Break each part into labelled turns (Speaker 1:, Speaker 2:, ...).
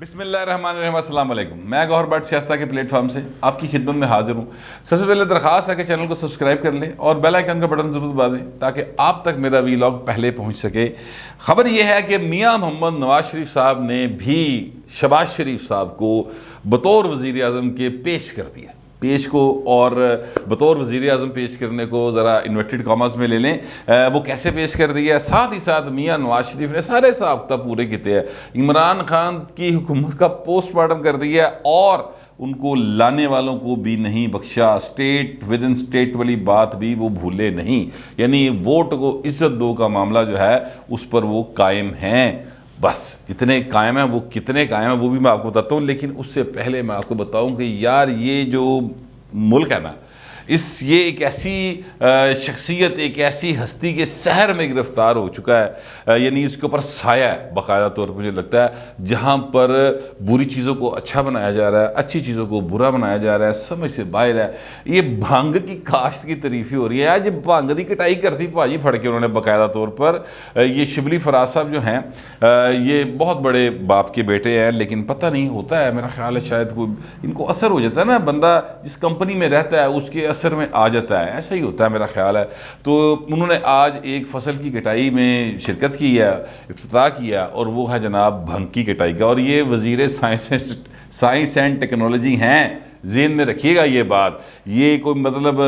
Speaker 1: بسم اللہ الرحمن الرحیم، السلام علیکم۔ میں گوہر بٹ شائستہ کے پلیٹ فارم سے آپ کی خدمت میں حاضر ہوں۔ سب سے پہلے درخواست ہے کہ چینل کو سبسکرائب کر لیں اور بیل آئیکن کا بٹن ضرور دبا دیں تاکہ آپ تک میرا ویلاگ پہلے پہنچ سکے۔ خبر یہ ہے کہ میاں محمد نواز شریف صاحب نے بھی شہباز شریف صاحب کو بطور وزیر اعظم کے پیش کر دیا اور بطور وزیر اعظم پیش کرنے کو ذرا انورٹڈ کاماز میں لے لیں۔ وہ کیسے پیش کر دیا ہے؟ ساتھ ہی ساتھ میاں نواز شریف نے سارے ضابطہ پورے کیتے ہیں۔ عمران خان کی حکومت کا پوسٹ مارٹم کر دیا اور ان کو لانے والوں کو بھی نہیں بخشا۔ سٹیٹ ود ان سٹیٹ والی بات بھی وہ بھولے نہیں، یعنی ووٹ کو عزت دو کا معاملہ جو ہے اس پر وہ قائم ہیں۔ بس جتنے قائم ہیں وہ کتنے قائم ہیں وہ بھی میں آپ کو بتاتا ہوں، لیکن اس سے پہلے میں آپ کو بتاؤں کہ یار یہ جو ملک ہے نا، یہ ایک ایسی شخصیت، ایک ایسی ہستی کے سحر میں گرفتار ہو چکا ہے، یعنی اس کے اوپر سایہ ہے باقاعدہ طور پر مجھے لگتا ہے، جہاں پر بری چیزوں کو اچھا بنایا جا رہا ہے، اچھی چیزوں کو برا بنایا جا رہا ہے، سمجھ سے باہر ہے۔ یہ بھانگ کی کاشت کی تعریفی ہو رہی ہے، آج بھانگ کی کٹائی کرتی بھاجی پھڑ کے انہوں نے باقاعدہ طور پر۔ یہ شبلی فراز صاحب جو ہیں یہ بہت بڑے باپ کے بیٹے ہیں، لیکن پتہ نہیں ہوتا ہے، میرا خیال ہے شاید کوئی ان کو اثر ہو جاتا ہے نا، بندہ جس کمپنی میں رہتا ہے اس کے اثر میں آ جاتا ہے، ایسا ہی ہوتا ہے میرا خیال ہے۔ تو انہوں نے آج ایک فصل کی کٹائی میں شرکت کی ہے، افتتاح کیا، اور وہ ہے جناب بھنگ کی کٹائی کا، اور یہ وزیر سائنس اینڈ ٹیکنالوجی ہیں۔ ذہن میں رکھیے گا یہ بات، یہ کوئی مطلب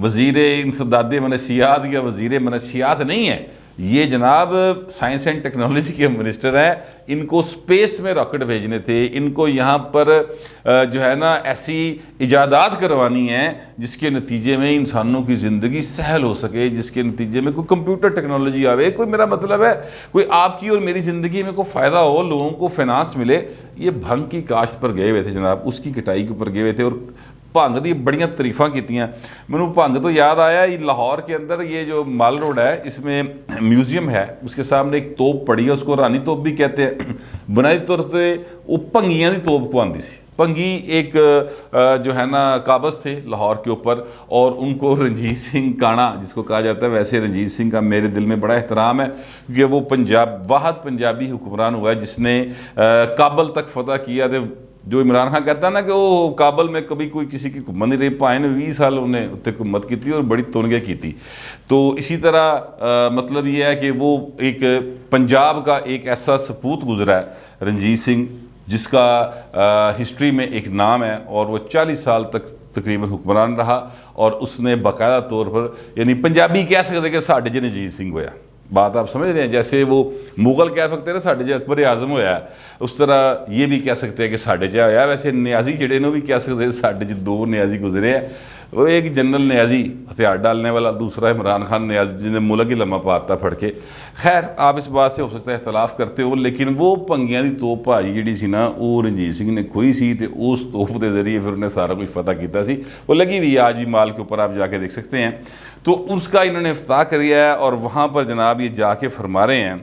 Speaker 1: وزیر انسداد منشیات یا وزیر منشیات نہیں ہے، یہ جناب سائنس اینڈ ٹیکنالوجی کے منسٹر ہیں۔ ان کو سپیس میں راکٹ بھیجنے تھے، ان کو یہاں پر جو ہے نا ایسی ایجادات کروانی ہیں جس کے نتیجے میں انسانوں کی زندگی سہل ہو سکے، جس کے نتیجے میں کوئی کمپیوٹر ٹیکنالوجی آوے، کوئی میرا مطلب ہے کوئی آپ کی اور میری زندگی میں کوئی فائدہ ہو، لوگوں کو فائنانس ملے۔ یہ بھنگ کی کاشت پر گئے ہوئے تھے جناب، اس کی کٹائی کے اوپر گئے ہوئے تھے، اور بھنگ دی بڑیاں تعریفاں کیتی ہیں۔ میں بھنگ تو یاد آیا، یہ لاہور کے اندر یہ جو مال روڈ ہے اس میں میوزیم ہے، اس کے سامنے ایک توپ پڑی ہے، اس کو رانی توپ بھی کہتے ہیں۔ بنائی طور سے وہ پنگیاں دی توپ کو آندی سی۔ پنگی ایک جو ہے نا قابض تھے لاہور کے اوپر، اور ان کو رنجیت سنگھ کانا جس کو کہا جاتا ہے، ویسے رنجیت سنگھ کا میرے دل میں بڑا احترام ہے، کیونکہ وہ واحد پنجابی حکمران ہوا ہے جس نے کابل تک فتح کیا تھے۔ جو عمران خان کہتا ہے نا کہ وہ کابل میں کبھی کوئی کسی کی حکومت نہیں رہی، پائے نے 20 سال انہیں اتنے حکومت کی تھی اور بڑی تونگے کی تھی۔ تو اسی طرح مطلب یہ ہے کہ وہ ایک پنجاب کا ایک ایسا سپوت گزرا ہے رنجیت سنگھ، جس کا ہسٹری میں ایک نام ہے، اور وہ 40 سال تک تقریباً حکمران رہا، اور اس نے باقاعدہ طور پر، یعنی پنجابی کہہ سکتے کہ ساڈے جے رنجیت سنگھ ہویا۔ بات آپ سمجھ رہے ہیں؟ جیسے وہ مغل کہہ سکتے ہیں نا ساڈے جے اکبر اعظم ہویا ہے، اس طرح یہ بھی کہہ سکتے ہیں کہ ساڈے جے ہویا ہے۔ ویسے نیازی جڑے نے بھی کہہ سکتے ہیں ساڈے جے 2 نیازی گزرے ہیں، وہ ایک جنرل نیازی ہتھیار ڈالنے والا، دوسرا عمران خان نیازی جن نے ملک ہی لمحہ پاتا پھڑ کے۔ خیر آپ اس بات سے ہو سکتا ہے اختلاف کرتے ہو، لیکن وہ پنگیاں دی توپ بھائی جڑی سی نا، وہ رنجیت سنگھ نے کھوئی سی، تے اس توپ دے ذریعے پھر انہیں سارا کچھ فتح کیتا سی۔ وہ لگی ہوئی آج بھی مال کے اوپر، آپ جا کے دیکھ سکتے ہیں۔ تو اس کا انہوں نے افتتاح کیا ہے، اور وہاں پر جناب یہ جا کے فرما رہے ہیں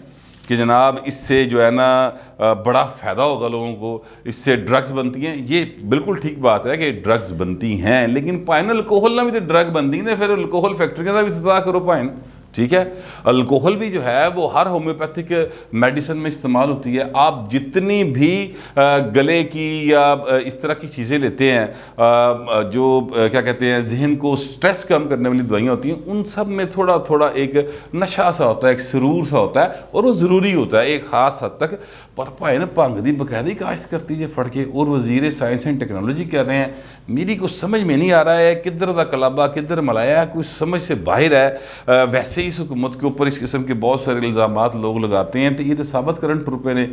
Speaker 1: کہ جناب اس سے جو ہے نا بڑا فائدہ ہوگا لوگوں کو، اس سے ڈرگز بنتی ہیں۔ یہ بالکل ٹھیک بات ہے کہ ڈرگز بنتی ہیں، لیکن پائن الکوہل نہ بھی تو ڈرگ بنتی ہے، پھر الکوہل فیکٹریاں کا بھی افتتاح کرو پائن، ٹھیک ہے۔ الکوہل بھی جو ہے وہ ہر ہومیوپیتھک میڈیسن میں استعمال ہوتی ہے۔ آپ جتنی بھی گلے کی یا اس طرح کی چیزیں لیتے ہیں جو کیا کہتے ہیں ذہن کو سٹریس کم کرنے والی دوائیاں ہوتی ہیں، ان سب میں تھوڑا تھوڑا ایک نشہ سا ہوتا ہے، ایک سرور سا ہوتا ہے، اور وہ ضروری ہوتا ہے ایک خاص حد تک۔ پر بھائی نا بھنگ دی باقاعدہ کاشت کرتی ہے پھڑ کے، اور وزیر سائنس اینڈ ٹیکنالوجی کر رہے ہیں۔ میری کو سمجھ میں نہیں آ رہا ہے کدھر دا کلابہ کدھر ملایا ہے، کوئی سمجھ سے باہر ہے۔ ویسے ہی اس حکومت کے اوپر اس قسم کے بہت سارے الزامات لوگ لگاتے ہیں، تو یہ تو ثابت کرن ٹر نے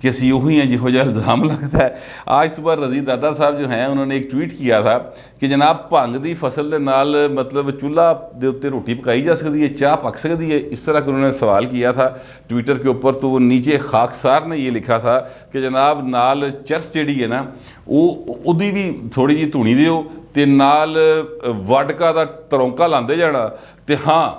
Speaker 1: کہ اسی وہی ہیں جہو جہا الزام لگتا ہے۔ آج صبح رضی دادا صاحب جو ہیں انہوں نے ایک ٹویٹ کیا تھا کہ جناب بھنگ دی فصل دے نال مطلب چولہا دے اوتے روٹی پکائی جا سکتی ہے، چاہ پک سکتی ہے، اس طرح کہ انہوں نے سوال کیا تھا ٹویٹر کے اوپر۔ تو وہ نیچے خاکسار نے یہ لکھا تھا کہ جناب نال چرس جیڑی ہے نا، وہ دی بھی تھوڑی جی دھونی دیو، تے نال وڈکا دا ترونکا لاندے جانا، تے ہاں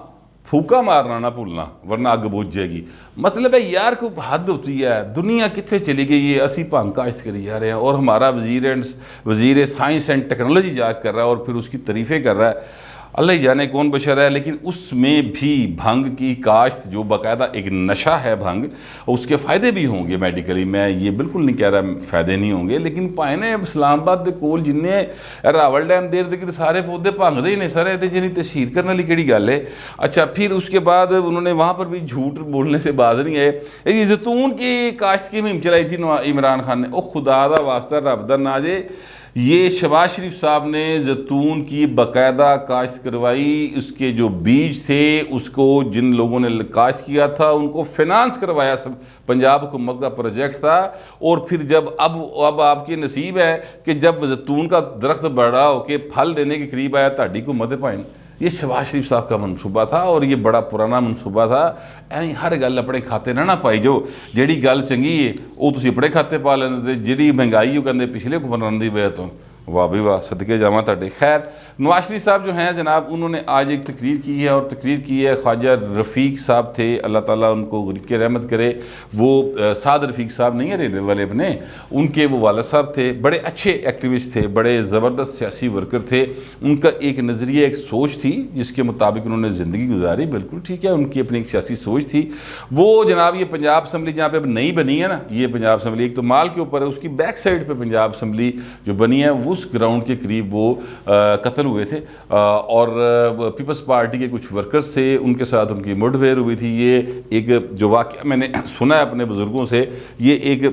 Speaker 1: پھوکا مارنا نہ بھولنا ورنہ اگ بجھ جائے گی۔ مطلب ہے یار کوئی حد ہوتی ہے، دنیا کتنے چلی گئی ہے، اسی بھنگ کاشت کری جا رہے ہیں، اور ہمارا وزیر سائنس اینڈ ٹیکنالوجی جا کر رہا ہے اور پھر اس کی تعریفیں کر رہا ہے۔ اللہ ہی جانے کون بشر ہے، لیکن اس میں بھی بھنگ کی کاشت جو باقاعدہ ایک نشہ ہے بھنگ، اس کے فائدے بھی ہوں گے میڈیکلی، میں یہ بالکل نہیں کہہ رہا فائدے نہیں ہوں گے، لیکن پائنے اسلام آباد دے کول جننے راول ڈیم دیر دے سارے پودے بھنگ دے ہی نہیں سارے تے جنی تشہیر کرنے والی کیڑی گل ہے۔ اچھا پھر اس کے بعد انہوں نے وہاں پر بھی جھوٹ بولنے سے باز نہیں آئے۔ یہ زیتون کی کاشت کی مہم چلائی تھی عمران خان نے، او خدا دا واسطہ رب دا ناجے، یہ شہباز شریف صاحب نے زیتون کی باقاعدہ کاشت کروائی، اس کے جو بیج تھے اس کو جن لوگوں نے کاشت کیا تھا ان کو فینانس کروایا، سب پنجاب حکومت کا پروجیکٹ تھا، اور پھر جب اب آپ کی نصیب ہے کہ جب زیتون کا درخت بڑا ہو کے پھل دینے کے قریب آیا تہاڈی حکومت پائیں، یہ شہباز شریف صاحب کا منصوبہ تھا، اور یہ بڑا پرانا منصوبہ تھا۔ ایویں ہر گل اپنے کھاتے نہ پائی جو، جیڑی گل چنگی ہے وہ تسی اپنے کھاتے پا لیندے، جیڑی مہنگائی وہ کہندے پچھلے حکمران دی وجہ تو، واہ بھی واہ، صدقے جاواں تہاڈے۔ خیر نواز شریف صاحب جو ہیں جناب، انہوں نے آج ایک تقریر کی ہے، اور تقریر کی ہے خواجہ رفیق صاحب تھے، اللہ تعالیٰ ان کو غریق رحمت کرے، وہ سعد رفیق صاحب نہیں ہیں ریلوے والے اپنے، ان کے وہ والد صاحب تھے، بڑے اچھے ایکٹیوسٹ تھے، بڑے زبردست سیاسی ورکر تھے، ان کا ایک نظریہ ایک سوچ تھی جس کے مطابق انہوں نے زندگی گزاری، بالکل ٹھیک ہے، ان کی اپنی ایک سیاسی سوچ تھی۔ وہ جناب یہ پنجاب اسمبلی جہاں پہ اب نئی بنی ہے نا، یہ پنجاب اسمبلی ایک تو مال کے اوپر ہے، اس کی بیک سائڈ پہ پنجاب اسمبلی جو بنی ہے اس گراؤنڈ کے قریب وہ قتل ہوئے تھے، اور پیپلز پارٹی کے کچھ ورکرز تھے، ان کے ساتھ ان کی مڈ پھیر ہوئی تھی۔ یہ ایک جو واقعہ میں نے سنا ہے اپنے بزرگوں سے، یہ ایک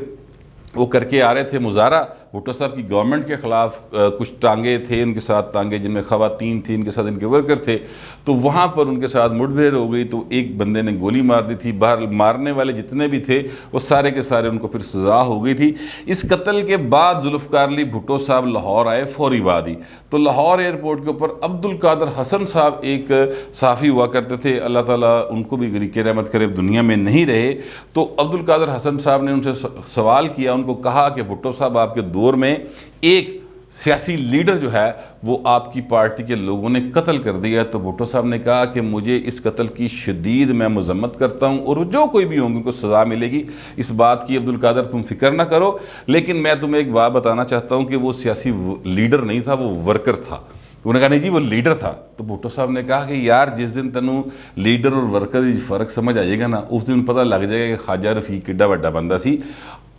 Speaker 1: وہ کر کے آ رہے تھے مظاہرہ بھٹو صاحب کی گورنمنٹ کے خلاف، کچھ ٹانگے تھے ان کے ساتھ، ٹانگے جن میں خواتین تھیں، ان کے ساتھ ان کے ورکر تھے، تو وہاں پر ان کے ساتھ مڈ بھیڑ ہو گئی، تو ایک بندے نے گولی مار دی تھی، باہر مارنے والے جتنے بھی تھے وہ سارے کے سارے ان کو پھر سزا ہو گئی تھی۔ اس قتل کے بعد ذوالفقار علی بھٹو صاحب لاہور آئے فوری بعد ہی، تو لاہور ایئرپورٹ کے اوپر عبد القادر حسن صاحب ایک صحافی ہوا کرتے تھے، اللہ تعالیٰ ان کو بھی غریق رحمت کرے، دنیا میں نہیں رہے، تو عبد القادر حسن صاحب نے ان سے سوال کیا، ان کو کہا کہ بھٹو صاحب آپ کے دور میں ایک سیاسی لیڈر جو ہے وہ آپ کی پارٹی کے لوگوں نے قتل کر دیا، تو بھٹو صاحب نے کہا کہ مجھے اس قتل کی شدید میں مذمت کرتا ہوں، اور جو کوئی بھی ہوں گے ان کو سزا ملے گی، اس بات کی عبد القادر تم فکر نہ کرو، لیکن میں تمہیں ایک بات بتانا چاہتا ہوں کہ وہ سیاسی لیڈر نہیں تھا، وہ ورکر تھا۔ تو انہوں نے کہا نہیں جی وہ لیڈر تھا، تو بھٹو صاحب نے کہا کہ یار جس دن تنوں لیڈر اور ورکر فرق سمجھ آئے گا نا، اس دن پتہ لگ جائے گا کہ خواجہ رفیق کڈا بڑا بندہ سی۔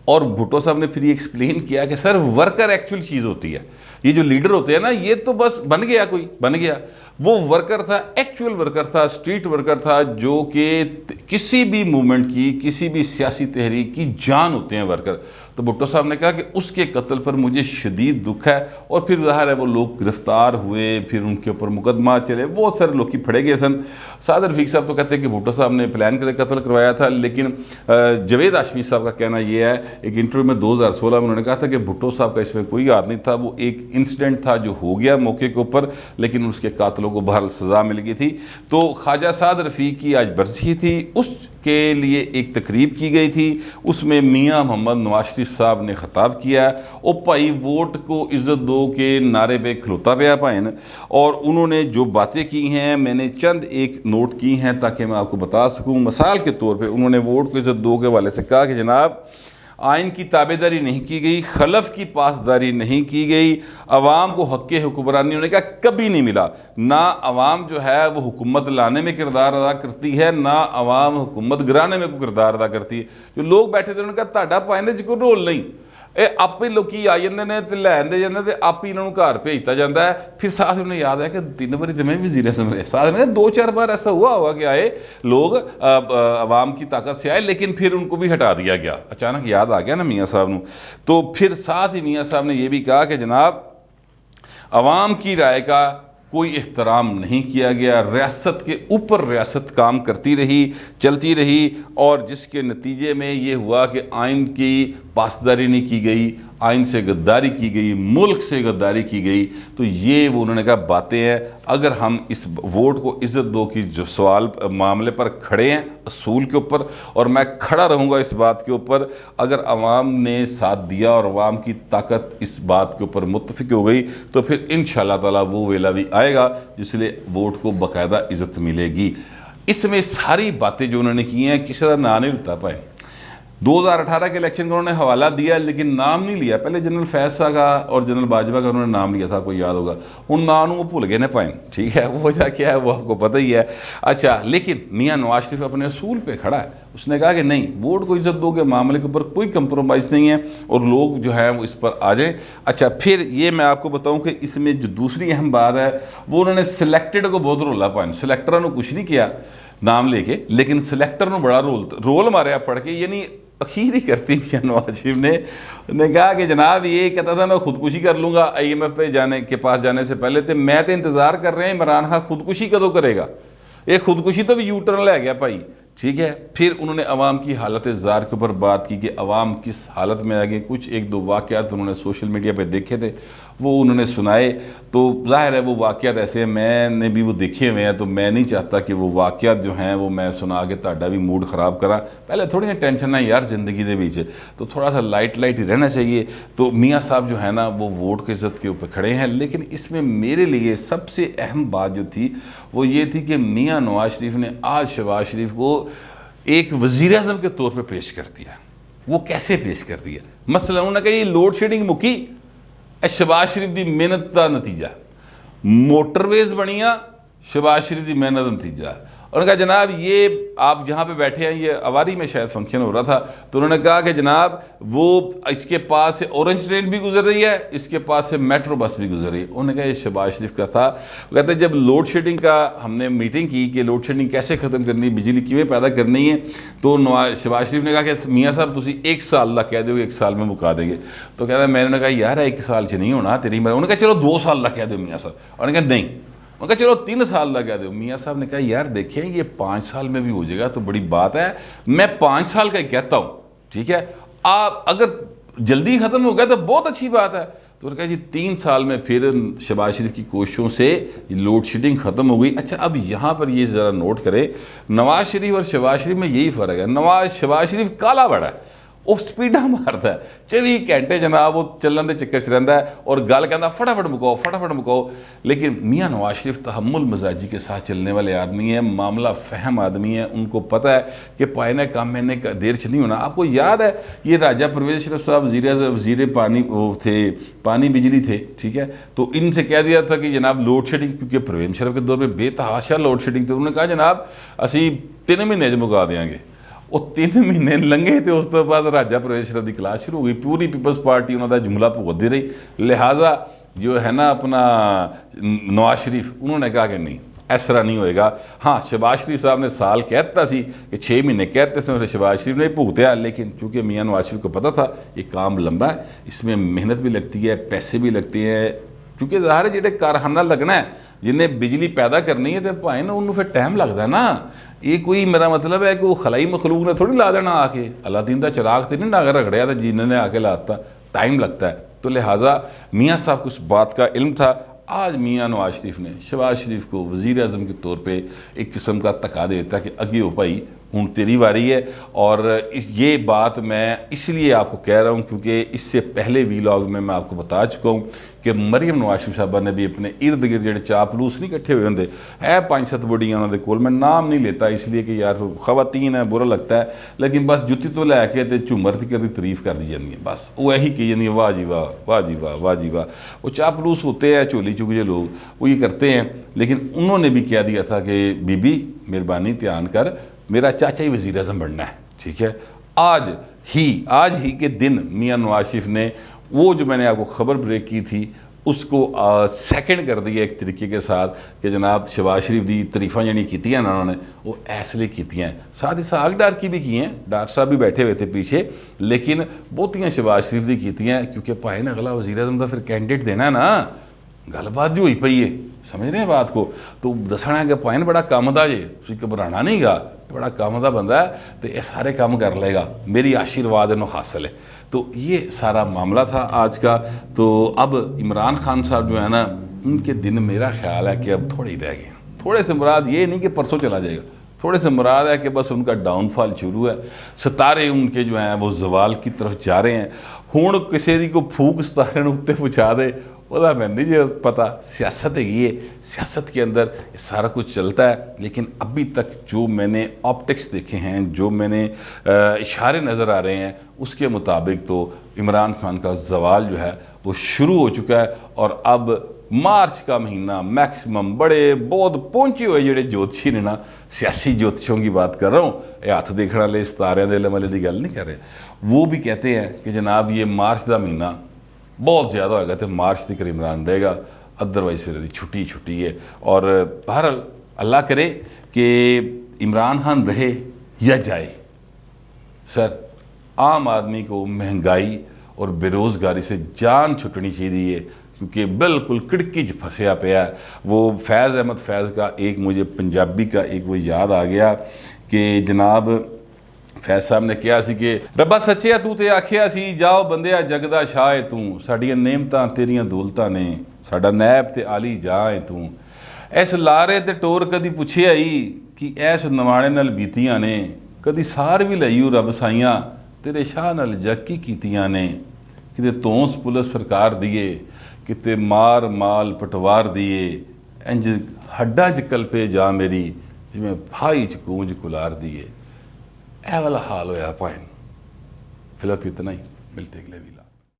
Speaker 1: اور بھٹو صاحب نے پھر یہ ایکسپلین کیا کہ سر ورکر ایکچول چیز ہوتی ہے، یہ جو لیڈر ہوتے ہیں نا یہ تو بس بن گیا، کوئی بن گیا، وہ ورکر تھا، ایکچول ورکر تھا، اسٹریٹ ورکر تھا، جو کہ کسی بھی موومنٹ کی، کسی بھی سیاسی تحریک کی جان ہوتے ہیں ورکر۔ تو بھٹو صاحب نے کہا کہ اس کے قتل پر مجھے شدید دکھ ہے، اور پھر ظاہر ہے وہ لوگ گرفتار ہوئے، پھر ان کے اوپر مقدمہ چلے، بہت سارے لوگ کی پھڑے گئے سن۔ سعد رفیق صاحب تو کہتے ہیں کہ بھٹو صاحب نے پلان کرے قتل کروایا تھا، لیکن جاوید ہاشمی صاحب کا کہنا یہ ہے، ایک انٹرویو میں 2016 میں انہوں نے کہا تھا کہ بھٹو صاحب کا اس میں کوئی ہاتھ نہیں تھا، وہ ایک انسیڈنٹ تھا جو ہو گیا موقع کے اوپر، لیکن اس کے قاتلوں کو بہرحال سزا مل گئی تھی۔ تو خواجہ سعد رفیق کی آج برسی تھی، اس کے لیے ایک تقریب کی گئی تھی، اس میں میاں محمد نواز شریف صاحب نے خطاب کیا، او بھائی ووٹ کو عزت دو کے نعرے پہ کھلوتا پیا پائن، اور انہوں نے جو باتیں کی ہیں میں نے چند ایک نوٹ کی ہیں تاکہ میں آپ کو بتا سکوں۔ مثال کے طور پہ انہوں نے ووٹ کو عزت دو کے حوالے سے کہا کہ جناب آئین کی تابعداری نہیں کی گئی، خلف کی پاسداری نہیں کی گئی، عوام کو حق حکمرانی انہوں نے کہا کبھی نہیں ملا، نہ عوام جو ہے وہ حکومت لانے میں کردار ادا کرتی ہے، نہ عوام حکومت گرانے میں کوئی کردار ادا کرتی ہے۔ جو لوگ بیٹھے تھے انہوں نے کہا تہاڈا پائنے چ کوئی رول نہیں، اے آپ ہی لوکی آ جاندے نے تے لین دے جاندے تے آپ ہی انہوں نے گھر بھیجتا جاتا ہے۔ پھر ساتھ انہیں یاد ہے کہ 3 بار میں وزیر اعظم رہے، ساتھ میں 2-4 بار ایسا ہوا ہوگا کہ آئے لوگ عوام کی طاقت سے آئے، لیکن پھر ان کو بھی ہٹا دیا گیا، اچانک یاد آ گیا نا میاں صاحب نو۔ تو پھر ساتھ ہی میاں صاحب نے یہ بھی کہا کہ جناب عوام کی رائے کا کوئی احترام نہیں کیا گیا، ریاست کے اوپر ریاست کام کرتی رہی، چلتی رہی، اور جس کے نتیجے میں یہ ہوا کہ آئین کی پاسداری نہیں کی گئی، آئین سے غداری کی گئی، ملک سے غداری کی گئی۔ تو یہ وہ انہوں نے کہا باتیں ہیں، اگر ہم اس ووٹ کو عزت دو کی جو سوال معاملے پر کھڑے ہیں اصول کے اوپر، اور میں کھڑا رہوں گا اس بات کے اوپر، اگر عوام نے ساتھ دیا اور عوام کی طاقت اس بات کے اوپر متفق ہو گئی تو پھر انشاءاللہ تعالیٰ وہ ویلا بھی آئے گا جس لیے ووٹ کو باقاعدہ عزت ملے گی۔ اس میں ساری باتیں جو انہوں نے کی ہیں کسی طرح نہ نہیں لتا پائے۔ 2018 کے الیکشن کا انہوں نے حوالہ دیا لیکن نام نہیں لیا. پہلے جنرل فیض صاحب کا اور جنرل باجوہ کا انہوں نے نام لیا تھا, آپ کو یاد ہوگا. ان نام وہ بھول گئے نا پائن, ٹھیک ہے, وہ وجہ کیا ہے وہ آپ کو پتہ ہی ہے. اچھا, لیکن میاں نواز شریف اپنے اصول پہ کھڑا ہے. اس نے کہا کہ نہیں, ووٹ کو عزت دو کے معاملے کے اوپر کوئی کمپرومائز نہیں ہے اور لوگ جو ہیں وہ اس پر آ جائیں. اچھا, پھر یہ میں آپ کو بتاؤں کہ اس میں جو دوسری اہم بات ہے وہ انہوں نے سلیکٹڈ کو بہت رولا پائن. سلیکٹر نے کچھ نہیں کیا نام لے کے, لیکن سلیکٹر نے بڑا رول ماریا پڑھ کے. یعنی اخیر ہی کرتی میاں نواز شریف نے کہا کہ جناب یہ کہتا تھا میں خودکشی کر لوں گا IMF پہ جانے کے پاس جانے سے پہلے تھے, میں تو انتظار کر رہے ہیں عمران خان خودکشی کدو کرے گا. یہ خودکشی تو بھی یو ٹرن لے گیا بھائی, ٹھیک ہے. پھر انہوں نے عوام کی حالت زار کے اوپر بات کی کہ عوام کس حالت میں آ گئے. کچھ ایک دو واقعات انہوں نے سوشل میڈیا پہ دیکھے تھے, وہ انہوں نے سنائے. تو ظاہر ہے وہ واقعات ایسے ہیں, میں نے بھی وہ دیکھے ہوئے ہیں, تو میں نہیں چاہتا کہ وہ واقعات جو ہیں وہ میں سنا کے تہاڈا بھی موڈ خراب کرا. پہلے تھوڑی ٹینشن ہے یار زندگی دے وچ, تو تھوڑا سا لائٹ ہی رہنا چاہیے. تو میاں صاحب جو ہے نا وہ ووٹ کے عزت کے اوپر کھڑے ہیں. لیکن اس میں میرے لیے سب سے اہم بات جو تھی وہ یہ تھی کہ میاں نواز شریف نے آج شہباز شریف کو ایک وزیر اعظم کے طور پہ پیش کر دیا. وہ کیسے پیش کر دیا؟ مثلا انہوں نے کہا یہ لوڈ شیڈنگ مکی, شہباز شریف دی محنت کا نتیجہ. موٹر ویز بنیاں, شہباز شریف دی محنت کا نتیجہ. انہوں نے کہا جناب یہ آپ جہاں پہ بیٹھے ہیں, یہ اواری میں شاید فنکشن ہو رہا تھا, تو انہوں نے کہا کہ جناب وہ اس کے پاس سے اورنج ٹرین بھی گزر رہی ہے, اس کے پاس سے میٹرو بس بھی گزر رہی ہے. انہوں نے کہا یہ شہباز شریف کا تھا. وہ کہتے ہیں جب لوڈ شیڈنگ کا ہم نے میٹنگ کی کہ لوڈ شیڈنگ کیسے ختم کرنی, بجلی کیویں پیدا کرنی ہے, تو شہباز شریف نے کہا کہ میاں صاحب تسی 1 سال اللہ کہہ دو گے 1 سال میں مکا دیں گے. تو کہتا ہے میں نے کہا یار 1 سال سے نہیں ہونا تیری. انہوں نے کہا چلو 2 سال اللہ کہہ دو میاں صاحب. انہوں نے کہا نہیں, انہوں نے کہا چلو 3 سال لگا دو. میاں صاحب نے کہا یار دیکھیں یہ 5 سال میں بھی ہو جائے گا تو بڑی بات ہے, میں 5 سال کا ہی کہتا ہوں, ٹھیک ہے, آپ اگر جلدی ختم ہو گیا تو بہت اچھی بات ہے. تو انہوں نے کہا جی 3 سال میں پھر شہباز شریف کی کوششوں سے لوڈ شیڈنگ ختم ہو گئی. اچھا, اب یہاں پر یہ ذرا نوٹ کریں, نواز شریف اور شہباز شریف میں یہی فرق ہے. شہباز شریف کالا بڑا ہے, وہ سپیڈا مارتا ہے, 24 گھنٹے جناب وہ چلن دے چکر چ رہتا ہے اور گل کہتا فٹافٹ مکاؤ فٹافٹ مکاؤ. لیکن میاں نواز شریف تحمل مزاجی کے ساتھ چلنے والے آدمی ہیں, معاملہ فہم آدمی ہیں. ان کو پتہ ہے کہ پائنہ کام میں نے دیر چ نہیں ہونا. آپ کو یاد ہے یہ راجہ پرویز اشرف صاحب وزیر پانی تھے, پانی بجلی تھے, ٹھیک ہے, تو ان سے کہہ دیا تھا کہ جناب لوڈ شیڈنگ, کیونکہ پرویز اشرف کے دور میں بے تحاشا لوڈ شیڈنگ تھی. انہوں نے کہا جناب اسی 3 مہینے چ مکا دیں گے. وہ 3 مہینے لنگے تھے, اس کے بعد راجہ پرویز اشرف کی کلاس شروع ہو گئی. پوری پیپلز پارٹی انہوں نے جملہ بھگتتی رہی. لہٰذا جو ہے نا اپنا نواز شریف, انہوں نے کہا کہ نہیں اس طرح نہیں ہوئے گا. ہاں شہباز شریف صاحب نے سال کہتا سی کہ 6 مہینے کہتے تھے, شہباز شریف نے بھگتیا. لیکن چونکہ میاں نواز شریف کو پتہ تھا یہ کام لمبا ہے, اس میں محنت بھی لگتی ہے, پیسے بھی لگتے ہیں, کیونکہ ظاہر ہے جہے کارخانہ لگنا ہے جنہیں بجلی پیدا کرنی ہے تو بھائی نا انہوں پھر ٹائم لگتا ہے نا. یہ کوئی میرا مطلب ہے کہ وہ خلائی مخلوق نے تھوڑی لا دینا آ کے, اللہ دین دا چراغ تو نہیں ڈاگر رگڑیا تھا جنہوں نے آ کے لاتا, ٹائم لگتا ہے. تو لہٰذا میاں صاحب کو اس بات کا علم تھا. آج میاں نواز شریف نے شہباز شریف کو وزیر اعظم کے طور پہ ایک قسم کا تقا دیتا کہ اگے ہو بھائی ہوں تیری واری ہے. اور یہ بات میں اس لیے آپ کو کہہ رہا ہوں کیونکہ اس سے پہلے ویلاگ میں آپ کو بتا چکا ہوں کہ مریم نواز شریف صاحبہ نے بھی اپنے ارد گرد جڑے چاپلوس نہیں کٹھے ہوئے ہوندے ہے 5-7 بڑیاں انہوں دے کول, میں نام نہیں لیتا اس لیے کہ یار خواتین ہیں برا لگتا ہے, لیکن بس جتی تو لے کے تے جھومر تھی کر تعریف کر دی جاتی ہے, بس وہ یہی کہی جاتی ہے واہ جی واہ واہ جی واہ واہ جی واہ. وہ چاپلوس ہوتے ہیں چولی چکے لوگ, وہ یہ کرتے ہیں. لیکن انہوں نے بھی کہہ دیا تھا کہ بی بی مہربانی دھیان کر, میرا چاچا ہی وزیر اعظم بننا ہے, ٹھیک ہے. آج ہی کے دن میاں نواز شریف نے وہ جو میں نے آپ کو خبر بریک کی تھی اس کو سیکنڈ کر دیا ایک طریقے کے ساتھ کہ جناب شہباز شریف دی تعریفاں جنہیں کیتی ہیں نا انہوں نے وہ ایسے کیتی ہیں, ساتھ ہی ساگ ڈار کی بھی کی ہیں, ڈاکٹر صاحب بھی بیٹھے ہوئے تھے پیچھے, لیکن بہتیاں شہباز شریف دی کیتی ہیں کیونکہ پائے نا اگلا وزیر اعظم دا پھر کینڈیڈیٹ دینا ہے نا. گل بات جو ہوئی پئی ہے, سمجھ رہے ہیں بات کو, تو دسنا ہے کہ پائن بڑا کام دا جے, تسی گھبرانا نہیں گا, بڑا کام دا بندہ ہے تو یہ سارے کام کر لے گا, میری آشیرواد انہوں حاصل ہے. تو یہ سارا معاملہ تھا آج کا. تو اب عمران خان صاحب جو ہے نا ان کے دن میرا خیال ہے کہ اب تھوڑے ہی رہ گئے. تھوڑے سے مراد یہ نہیں کہ پرسوں چلا جائے گا, تھوڑے سے مراد ہے کہ بس ان کا ڈاؤن فال شروع ہے, ستارے ان کے جو ہیں وہ زوال کی طرف جا رہے ہیں. ہوں کسی دی کو پھوک ستارے نے اتنے پہنچا دے وہ میں نہیں جی پتا سیاست ہے یہ سیاست کے اندر سارا کچھ چلتا ہے، لیکن ابھی تک جو میں نے آپٹکس دیکھے ہیں، جو میں نے اشارے نظر آ رہے ہیں، اس کے مطابق تو عمران خان کا زوال جو ہے وہ شروع ہو چکا ہے۔ اور اب مارچ کا مہینہ میکسیمم بڑے بہت پہنچے ہوئے جڑے جوتشی نے نا، سیاسی جوتشوں کی بات کر رہا ہوں، یہ ہاتھ دیکھنا لے ستارے دے والے دی گل نہیں کر رہے، وہ بھی کہتے ہیں کہ جناب یہ مارچ کا مہینہ بہت زیادہ ہوگا تو مارچ تک عمران رہے گا، ادروائز پھر چھٹی ہے۔ اور بہرحال اللہ کرے کہ عمران خان رہے یا جائے، سر عام آدمی کو مہنگائی اور بے روزگاری سے جان چھٹنی چاہیے، کیونکہ بالکل کڑکی پھنسیا پیا ہے۔ وہ فیض احمد فیض کا ایک مجھے پنجابی کا ایک وہ یاد آ گیا کہ جناب فیض صاحب نے کیا سی کہ ربا سچیا تو تے آکھیا سی جاؤ بندیا جگدا شاہ تو، ساڈیاں نعمتاں تیریاں دولتاں نے، ساڈا نیب تے عالی جاں ہے تو، ایس لارے تے ٹور کدی پوچھے آئی کہ ایس نوانے نال بیتیاں نے، کدی سار بھی لئیو رب سائیاں تیرے شاہ نال جگ کی کیتیاں نے، کتے تونس پولیس سرکار دیے، کتے مار مال پٹوار دیے، انج ہڈا چکل پہ جا میری جی میں بھائی چکونج کلار دیے۔ اے والا حال ہویا پائن، فی الحال اتنا ہی، ملتے اگلے ویلا۔